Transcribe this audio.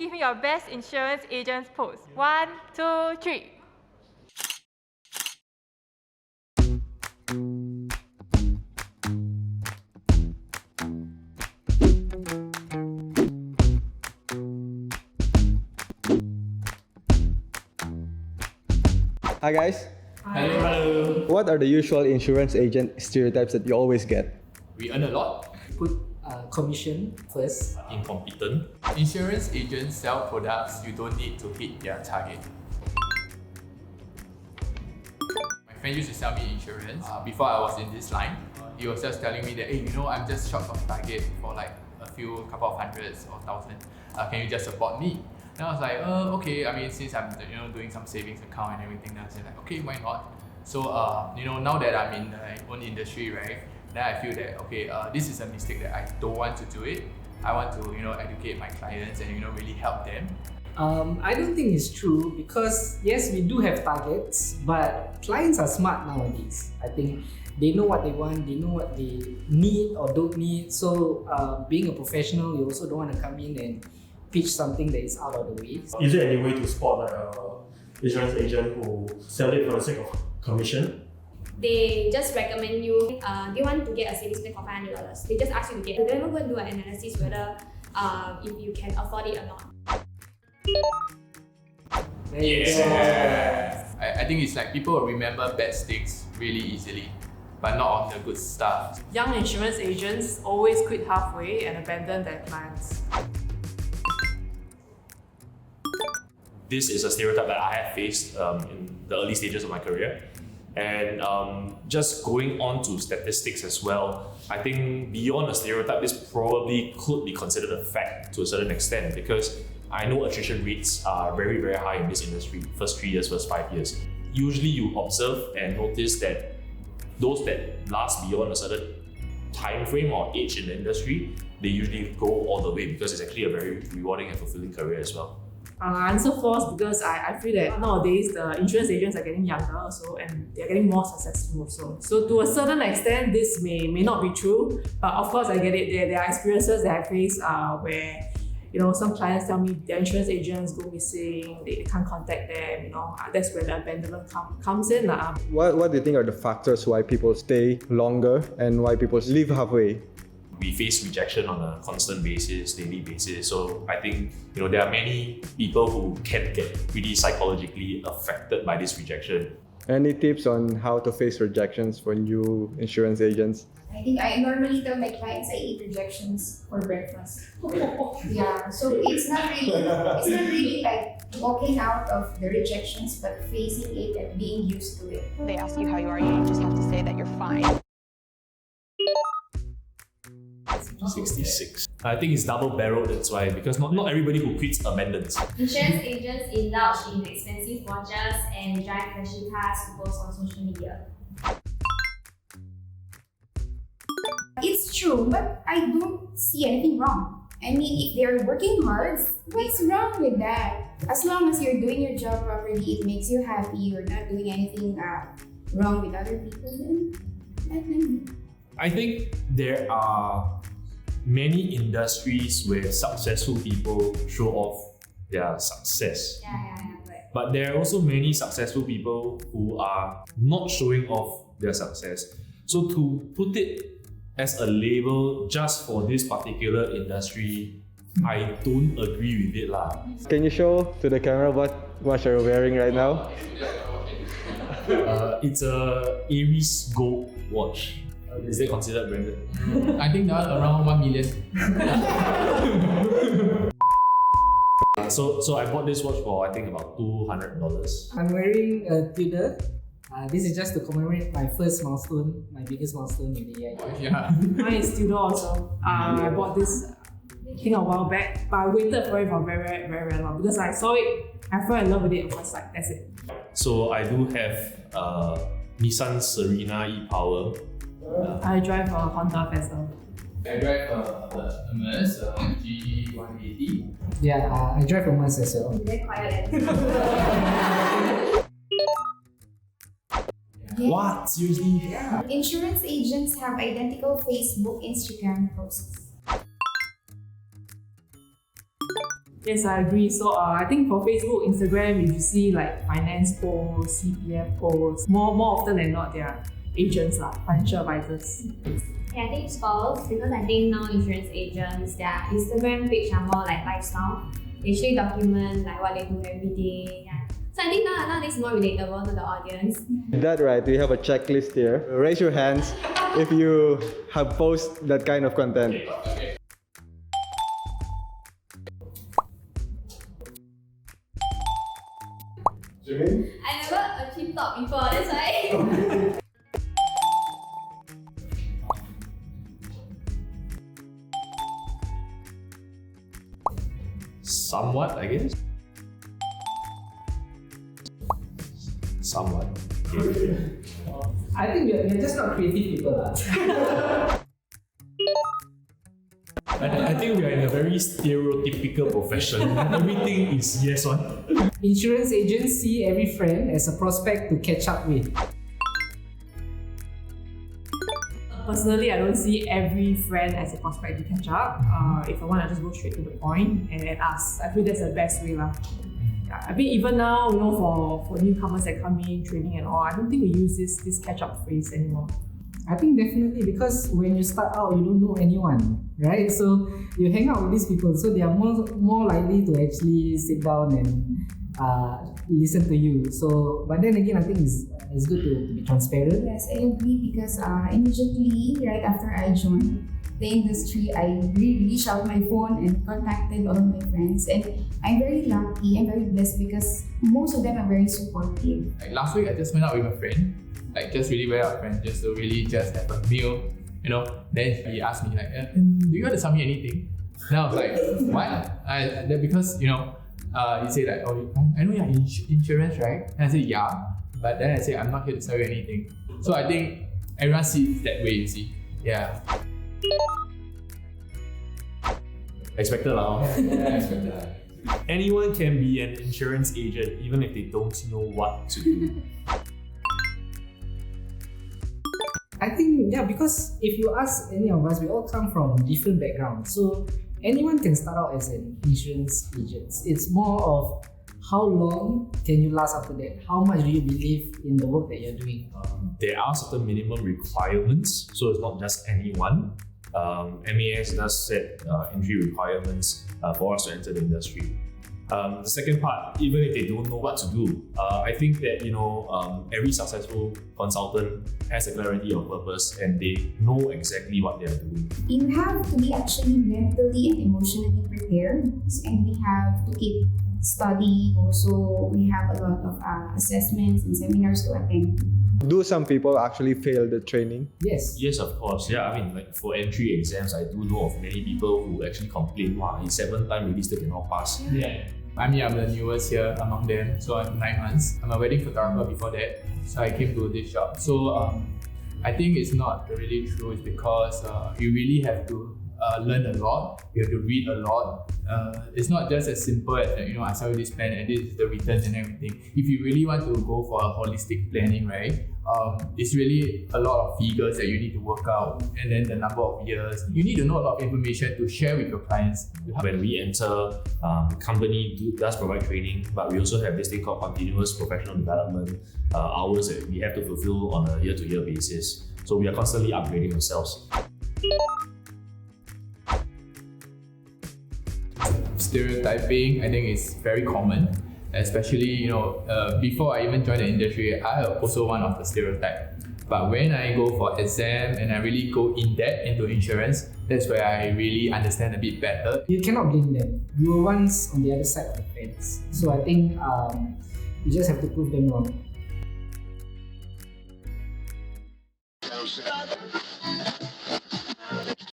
give me your best insurance agent's pose. 1, 2, 3. Hi guys. Hello. What are the usual insurance agent stereotypes that you always get? We earn a lot. Put commission first. Incompetent. Insurance agents sell products you don't need to hit their target. My friend used to sell me insurance before I was in this line. He was just telling me that, hey, I'm just short of target for like couple of hundreds or thousand. Can you just support me? And I was like, okay. I mean, since I'm doing some savings account and everything, then I said like, okay, why not? So now that I'm in my own industry, right? Then I feel that okay, this is a mistake that I don't want to do it. I want to educate my clients and really help them. I don't think it's true because yes, we do have targets, but clients are smart nowadays. I think they know what they want, they know what they need or don't need. So being a professional, you also don't want to come in and pitch something that is out of the way. Is there any way to spot like a insurance agent who sell it for the sake of commission? They just recommend you, they want to get a savings plan for $500. They just ask you to get. They don't even go and do an analysis whether if you can afford it or not. Yeah. I think it's like people will remember bad things really easily, but not on the good stuff. Young insurance agents always quit halfway and abandon their clients. This is a stereotype that I have faced in the early stages of my career. And just going on to statistics as well, I think beyond a stereotype, this probably could be considered a fact to a certain extent because I know attrition rates are very, very high in this industry, first 3 years, first 5 years. Usually you observe and notice that those that last beyond a certain time frame or age in the industry, they usually go all the way because it's actually a very rewarding and fulfilling career as well. Answer false because I feel that nowadays the insurance agents are getting younger also and they're getting more successful also. So to a certain extent, this may not be true, but of course I get it. There are experiences that I face where some clients tell me their insurance agents go missing, they can't contact them. That's where the abandonment comes in. What do you think are the factors why people stay longer and why people leave halfway? We face rejection on a constant basis, daily basis. So I think there are many people who can get pretty psychologically affected by this rejection. Any tips on how to face rejections for new insurance agents? I think I normally tell my clients I eat rejections for breakfast. Yeah, so it's not really like walking out of the rejections, but facing it and being used to it. They ask you how you are, you just have to say that you're fine. 66. I think it's double-barreled, that's why, because not everybody who quits abandons. Insurance agents indulge in expensive watches and drive flashy cars to post on social media. It's true, but I don't see anything wrong. I mean, if they're working hard, what's wrong with that? As long as you're doing your job properly, it makes you happy, you're not doing anything wrong with other people, then let them be. I think there are many industries where successful people show off their success. Right. But there are also many successful people who are not showing off their success. So to put it as a label just for this particular industry, I don't agree with it lah. Can you show to the camera what you're wearing right now? It's a Aries Gold watch. Is it considered branded? I think that around 1 million. So I bought this watch for I think about $200. I'm wearing a Tudor. This is just to commemorate my first milestone, my biggest milestone in the AIA. Yeah. Mine is Tudor also. I bought this I think a while back, but I waited for it for very, very, very, very long because I saw it, I fell in love with it, I was like, that's it. So I do have Nissan Serena e-Power. I drive a Honda Fiesta. I drive a Mercedes G180. Yeah, I drive a Merc as well. Very quiet. What? Seriously? Yeah. Insurance agents have identical Facebook, Instagram posts. Yes, I agree. So I think for Facebook, Instagram, if you see like finance posts, CPF posts, more often than not, they are agents, financial advisors. Yeah, I think it's false because I think now insurance agents, their Instagram page are more like lifestyle. They actually document like what they do every day. Yeah. So I think nowadays it's more relatable to the audience. That right, we have a checklist here. Raise your hands if you have posted that kind of content. I never achieved top before, that's why. Somewhat, I guess. Somewhat. I think we're just not creative people. I think we are in a very stereotypical profession. Everything is yes on. Insurance agents see every friend as a prospect to catch up with. Personally, I don't see every friend as a prospect to catch up. If I want to just go straight to the point and ask, I feel that's the best way. Yeah, I mean, even now, for newcomers that come in, training and all, I don't think we use this catch-up phrase anymore. I think definitely because when you start out, you don't know anyone, right? So you hang out with these people, so they are more likely to actually sit down and listen to you. So, but then again, I think it's good to be transparent. Yes, I agree because immediately right after I joined the industry, I really reached out my phone and contacted all my friends, and I'm very lucky and very blessed because most of them are very supportive. Like last week, I just went out with a friend, like just really went out with a friend just to really just have a meal, Then he asked me like, do you want to submit anything? Then I was like, what? Because he said like, oh, I know you're insurance, right? And I said, yeah. But then I said, I'm not here to sell you anything. So I think everyone sees it that way, you see. Yeah. Expected lah. Yeah, expected. Anyone can be an insurance agent even if they don't know what to do. I think, because if you ask any of us, we all come from different backgrounds. So anyone can start out as an insurance agent. It's more of how long can you last after that? How much do you believe in the work that you're doing? There are certain minimum requirements, so it's not just anyone. MAS does set entry requirements for us to enter the industry. The second part, even if they don't know what to do, I think that every successful consultant has a clarity of purpose and they know exactly what they are doing. You have to be actually mentally and emotionally prepared, and we have to keep studying. Also, we have a lot of assessments and seminars to attend. Do some people actually fail the training? Yes. Yes, of course. Yeah, I mean, like for entry exams, I do know of many people who actually complain, wow, he's 7th time really still cannot pass. Yeah. I mean, I'm the newest here among them, so I'm 9 months. I'm a wedding photographer before that, so I came to this job. So I think it's not really true. It's because you really have to learn a lot. You have to read a lot. It's not just as simple as I sell you this plan and this is the returns and everything. If you really want to go for a holistic planning, right? It's really a lot of figures that you need to work out, and then the number of years. You need to know a lot of information to share with your clients. When we enter, the company does provide training, but we also have this thing called continuous professional development hours that we have to fulfill on a year-to-year basis. So we are constantly upgrading ourselves. Stereotyping, I think, is very common, especially before I even joined the industry, I am also one of the stereotype. But when I go for exam and I really go in depth into insurance, that's where I really understand a bit better. You cannot blame them. You were once on the other side of the fence. So I think you just have to prove them wrong.